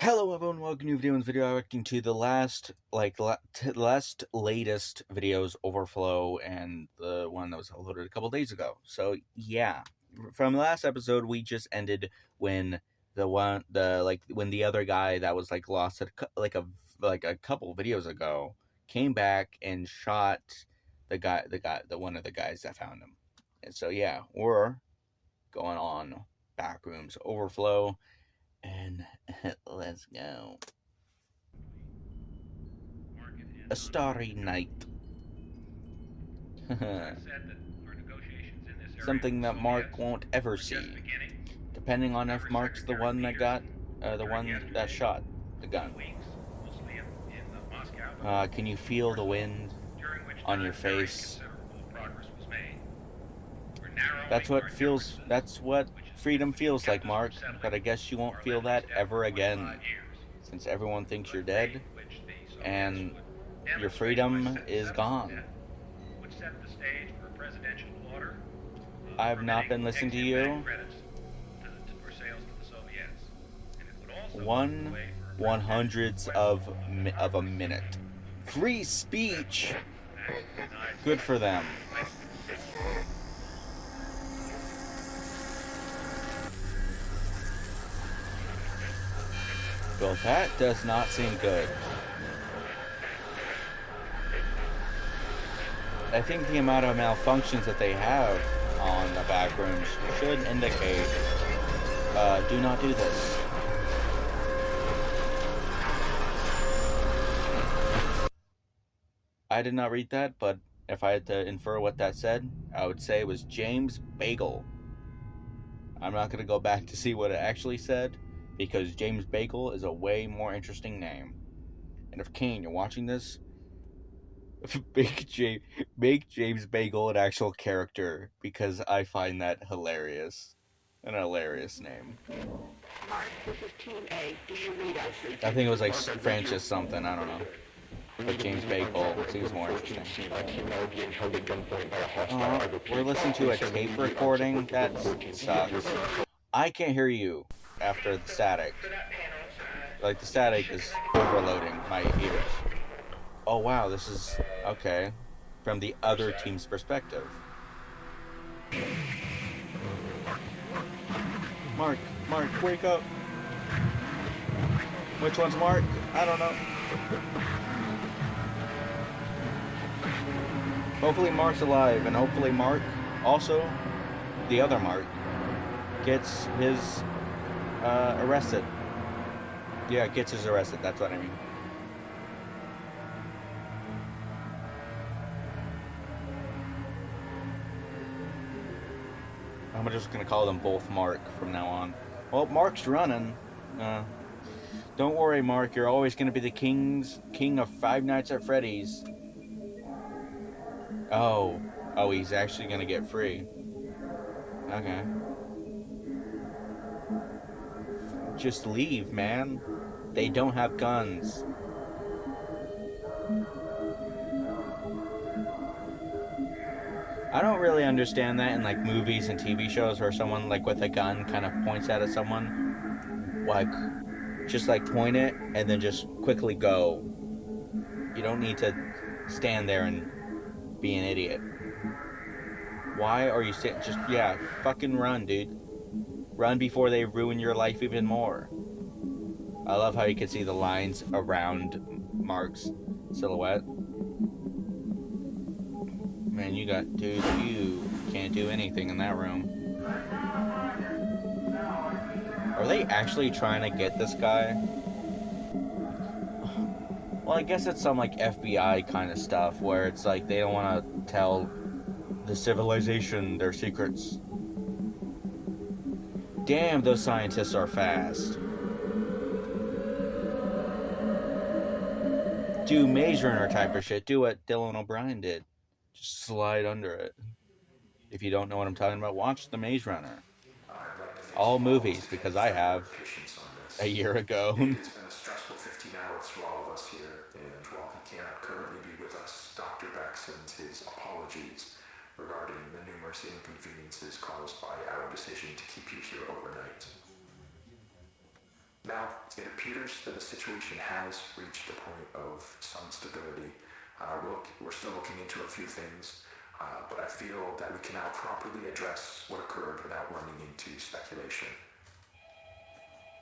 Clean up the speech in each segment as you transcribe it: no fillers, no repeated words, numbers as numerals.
Hello everyone, welcome to a video. In this video, I'm reacting to the last latest videos, Overflow, and the one that was uploaded a couple days ago. So yeah, from the last episode, we just ended when when the other guy that was lost at a couple videos ago came back and shot the one of the guys that found him. And so yeah, we're going on Backrooms Overflow. And let's go. A starry night. Something that Mark won't ever see. Depending on if Mark's the one that shot the gun. Can you feel the wind on your face? That's what freedom feels like, Mark. But I guess you won't feel that ever again. Since everyone thinks you're dead, and your freedom is gone. I've not been listening to you. 1/100th of a minute. Free speech. Good for them. Well, that does not seem good. I think the amount of malfunctions that they have on the Backrooms should indicate, do not do this. I did not read that, but if I had to infer what that said, I would say it was James Bagel. I'm not going to go back to see what it actually said, because James Bagel is a way more interesting name. And if Kane, you're watching this, make James Bagel an actual character, because I find that hilarious. An hilarious name. Mark, this is Team A. Do you read us? I think it was like Francis something, I don't know. But James Bagel seems more interesting. We're listening to a tape recording? That sucks. I can't hear you after the static. Like, the static is overloading my ears. Oh wow, this is okay. From the other team's perspective. Mark, wake up. Which one's Mark? I don't know. Hopefully Mark's alive, and hopefully Mark, also, the other Mark, gets his, arrested. Yeah, gets his arrested, that's what I mean. I'm just gonna call them both Mark from now on. Well, Mark's running. Don't worry, Mark, you're always gonna be the king of Five Nights at Freddy's. Oh, he's actually gonna get free. Okay. Just leave, man. They don't have guns. I don't really understand that in like movies and TV shows where someone like with a gun kind of points at someone. Like, just like point it and then just quickly go. You don't need to stand there and be an idiot. Why are you yeah, fucking run, dude. Run before they ruin your life even more. I love how you can see the lines around Mark's silhouette. Man, dude, you can't do anything in that room. Are they actually trying to get this guy? Well, I guess it's some like FBI kind of stuff where it's like they don't want to tell the civilization their secrets. Damn, those scientists are fast. Do Maze Runner type of shit. Do what Dylan O'Brien did. Just slide under it. If you don't know what I'm talking about, watch The Maze Runner. All movies, because I have a year ago. It's been a stressful 15 hours for all of us here, and while he cannot currently be with us, Dr. Beck sends his apologies regarding the numerous inconveniences caused by our decision to keep you here overnight. Now, it appears that the situation has reached a point of some stability. We're still looking into a few things, but I feel that we can now properly address what occurred without running into speculation.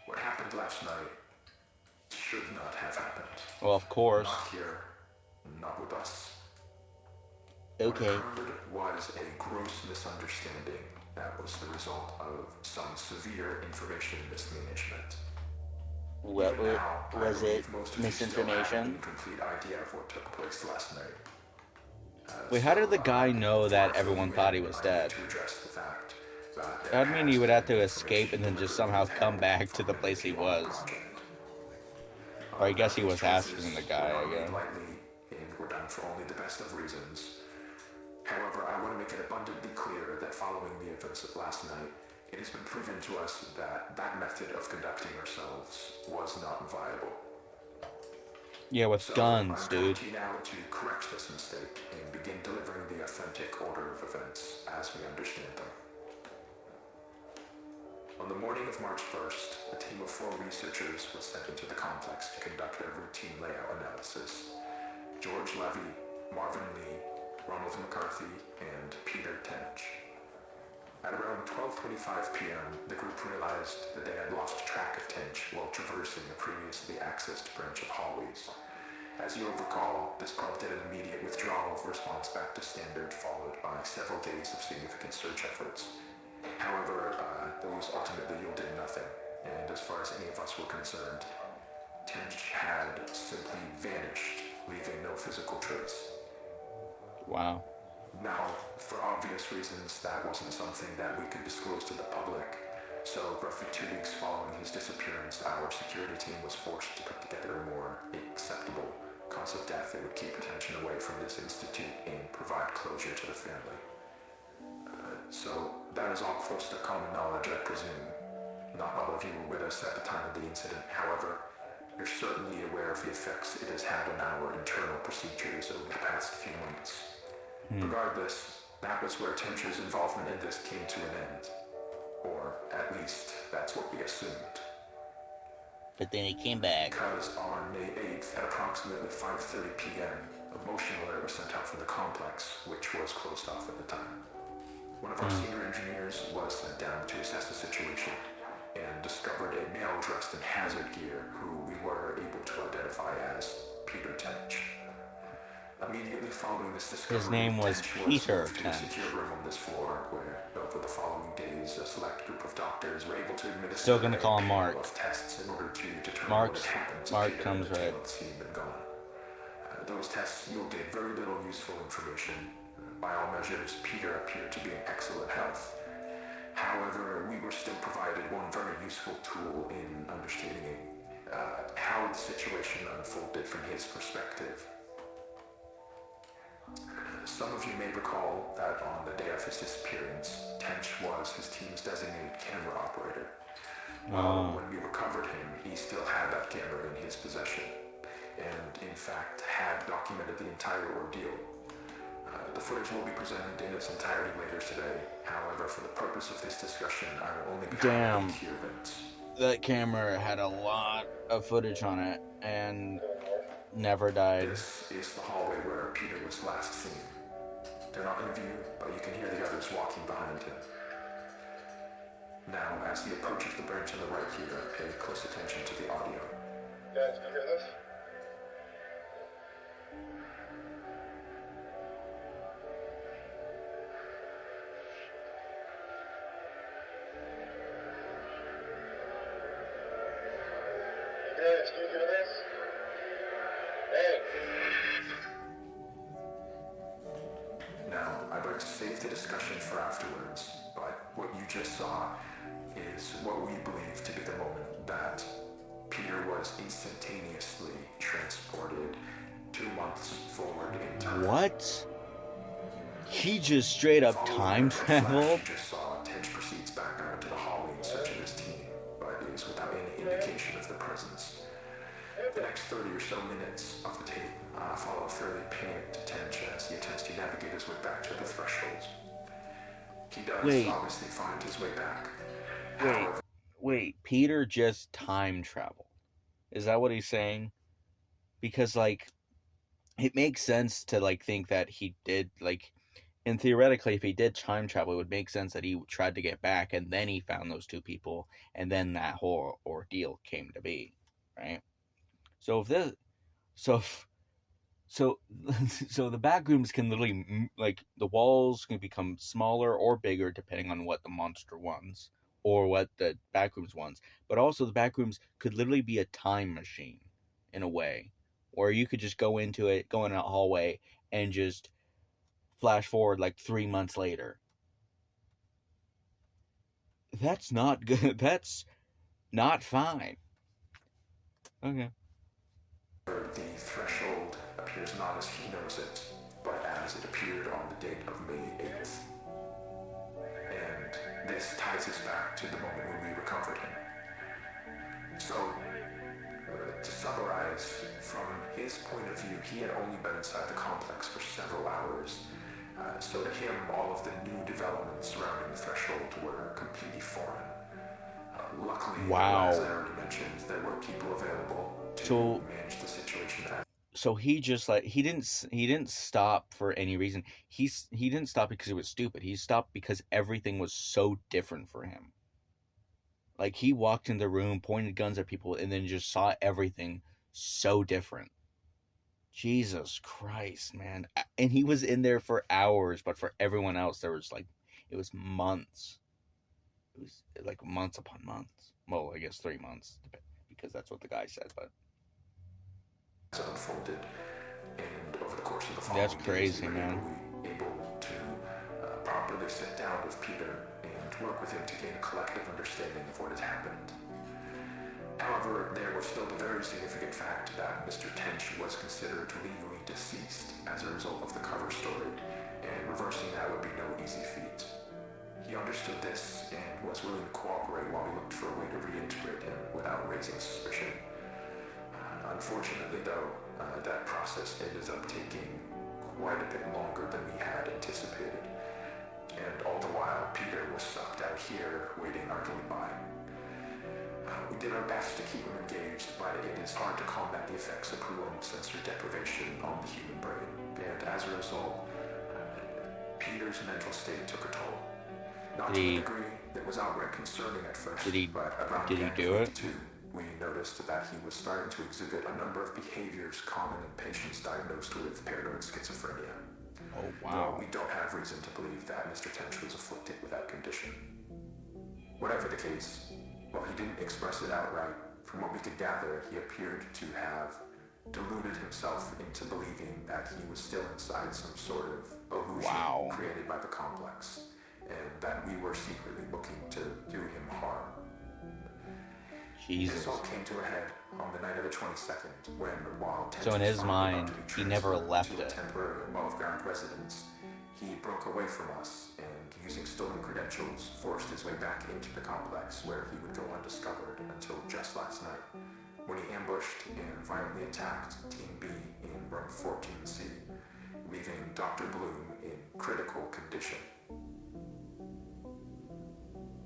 What happened last night should not have happened. Well, of course. Not here, not with us. Okay. What occurred was a gross misunderstanding that was the result of some severe information mismanagement. What Even now, I was believe it? most of you still have an Misinformation? incomplete idea of what took place last night. Wait, how did the guy know that everyone thought he was dead? To address the fact that That would mean he would have to escape and then just somehow come back to the place he was. Or I guess he was asking the guy, I guess. Lightly, and were done for only the best of reasons. However, I want to make it abundantly clear that following the events of last night, it has been proven to us that that method of conducting ourselves was not viable. Yeah, with guns, I'm dude. going now to correct this mistake and begin delivering the authentic order of events as we understand them. On the morning of March 1st, a team of 4 researchers was sent into the complex to conduct a routine layout analysis. George Levy, Marvin Lee, Ronald McCarthy, and Peter Tench. At around 12:25 p.m., the group realized that they had lost track of Tench while traversing the previously accessed branch of hallways. As you'll recall, this prompted an immediate withdrawal of response back to standard, followed by several days of significant search efforts. However, those ultimately yielded nothing, and as far as any of us were concerned, Tench had simply vanished, leaving no physical trace. Wow. Now, for obvious reasons, that wasn't something that we could disclose to the public. So, roughly 2 weeks following his disappearance, our security team was forced to put together a more acceptable cause of death that would keep attention away from this institute and provide closure to the family. So, that is all close to common knowledge, I presume. Not all of you were with us at the time of the incident. However, you're certainly aware of the effects it has had on our internal procedures over the past few months. Regardless, that was where Tench's involvement in this came to an end. Or, at least, that's what we assumed. But then he came back. Because on May 8th, at approximately 5:30 p.m., a motion alert was sent out from the complex, which was closed off at the time. One of our senior engineers was sent down to assess the situation and discovered a male dressed in hazard gear who we were able to identify as Peter Tench. Immediately following this discovery, His name was Tench Peter moved to a Tench. secure room on this floor, where over the following days, a select group of doctors were able to administer Still gonna call him a Mark. panel of tests in order to determine Mark's- what had happened to Mark Peter comes right. once he'd been gone. Those tests yielded very little useful information. By all measures, Peter appeared to be in excellent health. However, we were still provided one very useful tool in understanding how the situation unfolded from his perspective. Some of you may recall that on the day of his disappearance, Tench was his team's designated camera operator. When we recovered him, he still had that camera in his possession, and in fact had documented the entire ordeal. The footage will be presented in its entirety later today. However, for the purpose of this discussion, I will only be Damn. highlighting key events. That camera had a lot of footage on it and never died. This is the hallway where Peter was last seen. They're not in view, but you can hear the others walking behind him. Now, as he approaches the branch on the right here, pay close attention to the audio. Guys, can you hear this? Guys, can you hear this? Hey! Now, I'd like to save the discussion for afterwards, but what you just saw is what we believe to be the moment that Peter was instantaneously transported 2 months forward in time. What? He just straight up time traveled? You just saw Tench proceeds back out into the hallway in search of his team, but it is without any indication of their presence. The next 30 or so minutes of the tape follow a fairly panicked Tench as he attempts to navigate his way back to the threshold. He does Wait. obviously find his way back. Wait. However, wait, Peter just time traveled. Is that what he's saying? Because, like, it makes sense to, like, think that he did, like, and theoretically, if he did time travel, it would make sense that he tried to get back, and then he found those two people, and then that whole ordeal came to be, right? So if this, so if, so so the backrooms can literally, like, the walls can become smaller or bigger depending on what the monster wants or what the backrooms wants. But also the backrooms could literally be a time machine in a way, where you could just go into it, go in a hallway, and just flash forward like 3 months later. That's not good. That's not fine. Okay. The threshold appears not as he knows it, but as it appeared on the date of May 8th. And this ties us back to the moment when we recovered him. So, to summarize, from his point of view, he had only been inside the complex for several hours. So to him, all of the new developments surrounding the threshold were completely foreign. Luckily, Wow. as I already mentioned, there were people available to manage the situation. So he just, like, he didn't stop for any reason. He didn't stop because it was stupid. He stopped because everything was so different for him. Like, he walked in the room, pointed guns at people, and then just saw everything so different. Jesus Christ, man. And he was in there for hours, but for everyone else, there was, like, it was months. It was, like, months upon months. Well, I guess 3 months, because that's what the guy said, but... unfolded, and over the course of the That's following crazy, days, we man. were able to properly sit down with Peter and work with him to gain a collective understanding of what had happened. However, there was still the very significant fact that Mr. Tench was considered legally deceased as a result of the cover story, and reversing that would be no easy feat. He understood this and was willing to cooperate while we looked for a way to reintegrate him without raising suspicion. Unfortunately, though, that process ended up taking quite a bit longer than we had anticipated, and all the while, Peter was sucked out here, waiting idly by. We did our best to keep him engaged, but it is hard to combat the effects of prolonged sensory deprivation on the human brain, and as a result, Peter's mental state took a toll. Not to a degree that was outright concerning at first, but around did he do it? We noticed that he was starting to exhibit a number of behaviors common in patients diagnosed with paranoid schizophrenia. Oh, wow. Though we don't have reason to believe that Mr. Tench was afflicted with that condition. Whatever the case, while he didn't express it outright, from what we could gather, he appeared to have deluded himself into believing that he was still inside some sort of illusion created by the complex, and that we were secretly looking to do him harm. Jesus. This all came to a head on the night of the 22nd, when, while So in his mind, he never left it. Temporary above-ground residence, he broke away from us and, using stolen credentials, forced his way back into the complex, where he would go undiscovered until just last night, when he ambushed and violently attacked Team B in room 14C, leaving Dr. Bloom in critical condition.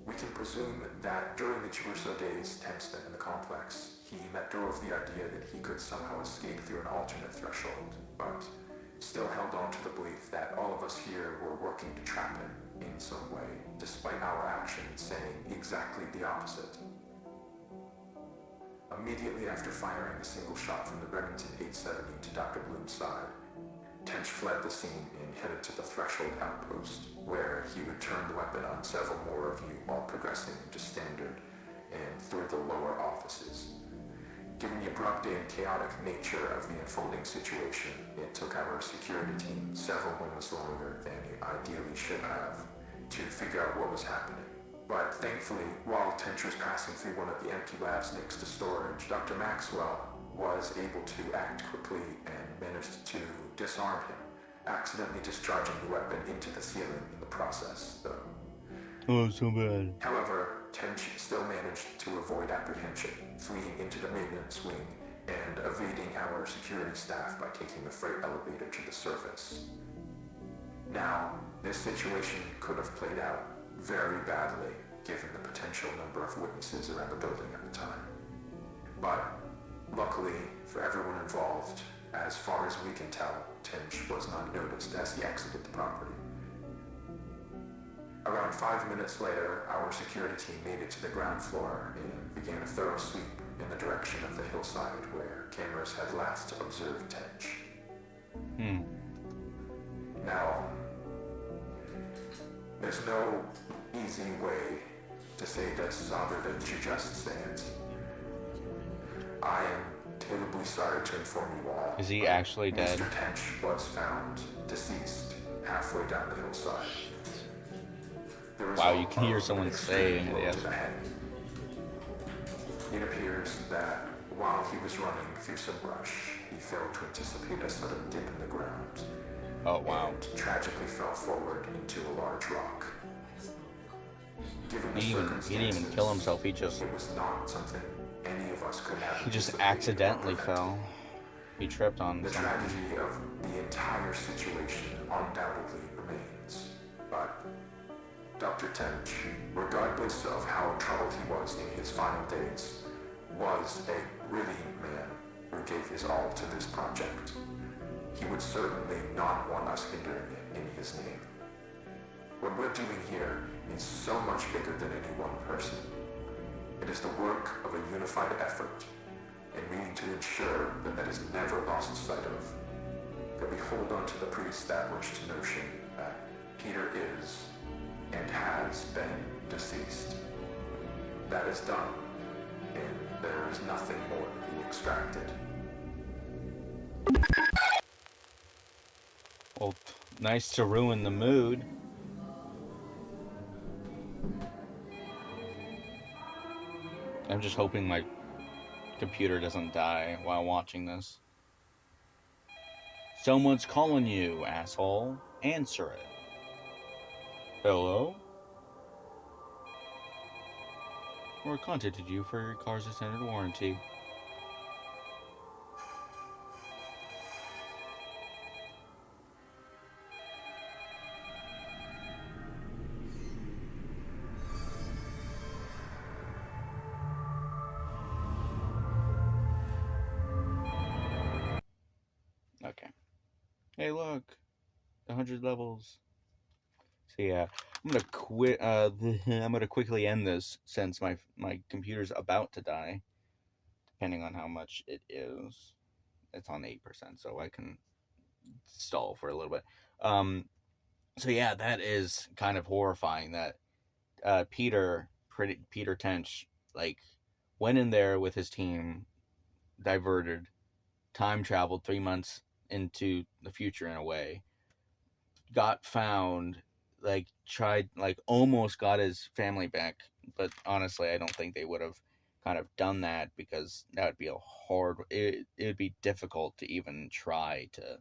We can presume that during the Jerusalem days Tench spent in the complex, he let go of the idea that he could somehow escape through an alternate threshold, but still held on to the belief that all of us here were working to trap him in some way, despite our actions saying exactly the opposite. Immediately after firing a single shot from the Remington 870 to Dr. Bloom's side, Tench fled the scene and headed to the threshold outpost, where he would turn the weapon on several more of you while progressing into standard and through the lower offices. Given the abrupt and chaotic nature of the unfolding situation, it took our security team several moments longer than it ideally should have to figure out what was happening. But thankfully, while Tench was passing through one of the empty labs next to storage, Dr. Maxwell was able to act quickly and managed to disarm him, accidentally discharging the weapon into the ceiling in the process, though. Oh, so bad. However, Tench still managed to avoid apprehension, fleeing into the maintenance wing and evading our security staff by taking the freight elevator to the surface. Now, this situation could have played out very badly given the potential number of witnesses around the building at the time. But luckily for everyone involved, as far as we can tell, Tinch was not noticed as he exited the property. Around 5 minutes later, our security team made it to the ground floor and began a thorough sweep in the direction of the hillside where cameras had last observed Tinch. Now, there's no easy way to say this other than to just say it. I am terribly sorry to inform you all. Is he actually dead? Mr. Tench was found deceased halfway down the hillside. Wow, you can hear someone saying it, yes. It appears that while he was running through some brush, he failed to anticipate a sudden dip in the ground. Oh, wow. And tragically fell forward into a large rock. Given the He didn't even kill himself, it was not something any of us could have. He just anticipated accidentally or prevented. fell. He tripped on The something. tragedy of the entire situation undoubtedly remains, but Dr. Tench, regardless of how troubled he was in his final days, was a brilliant man who gave his all to this project. He would certainly not want us hindering it in his name. What we're doing here is so much bigger than any one person. It is the work of a unified effort, and we need to ensure that that is never lost sight of. That we hold on to the pre-established notion that Peter is and has been deceased. That is done, and there is nothing more to be extracted. Well, nice to ruin the mood. I'm just hoping my computer doesn't die while watching this. Someone's calling you, asshole. Answer it. Hello? Or contacted you for your car's extended warranty. Okay. Hey, look. 100 levels. So yeah, I'm gonna quit. I'm gonna quickly end this since my computer's about to die. Depending on how much it is, it's on 8%, so I can stall for a little bit. So yeah, that is kind of horrifying. That Peter Tench like went in there with his team, diverted, time traveled 3 months into the future in a way, got found, like tried, like almost got his family back, but honestly I don't think they would have kind of done that because that would be a hard, it would be difficult to even try to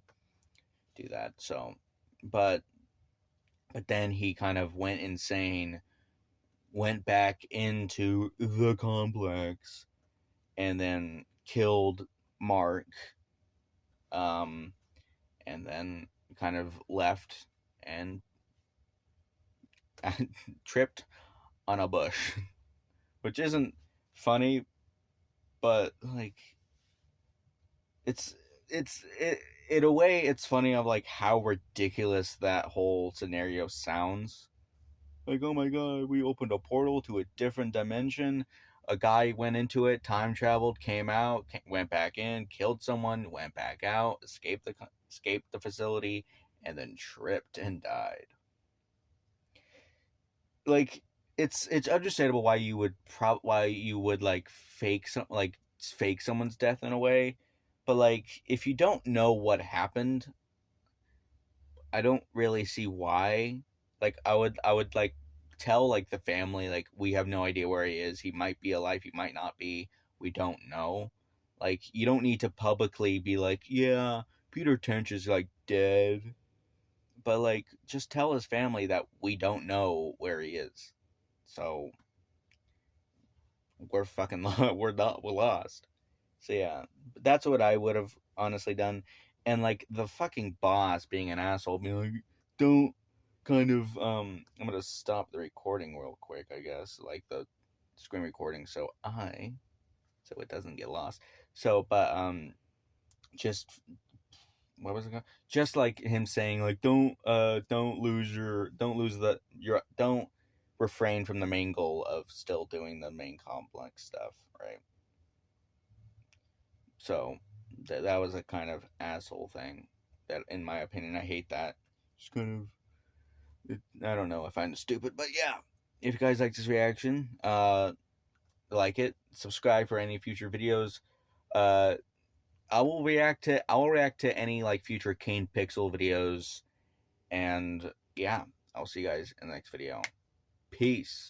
do that. So but then he kind of went insane, went back into the complex, and then killed Mark, and then kind of left and tripped on a bush, which isn't funny, but like it's in a way it's funny of like how ridiculous that whole scenario sounds. Like, oh my god, we opened a portal to a different dimension. A guy went into it, time traveled, came out, went back in, killed someone, went back out, escaped the facility, and then tripped and died. Like, it's understandable why you would like fake someone's death in a way, but like if you don't know what happened, I don't really see why. Like I would like tell like the family, like, we have no idea where he is. He might be alive, he might not be. We don't know. Like, you don't need to publicly be like, yeah, Peter Tench is like dead. But like, just tell his family that we don't know where he is. So we're fucking we're lost. So yeah, that's what I would have honestly done. And like the fucking boss being an asshole, being like, kind of I'm gonna stop the recording real quick, I guess, like the screen recording, so it doesn't get lost. So, but just what was it called? Just like him saying, like, don't don't refrain from the main goal of still doing the main complex stuff, right? So that was a kind of asshole thing that, in my opinion, I hate that. Just kind of, I don't know, I find it stupid, but yeah. If you guys like this reaction, like it, subscribe for any future videos. I will react to any like future Kane Pixel videos, and yeah, I'll see you guys in the next video. Peace.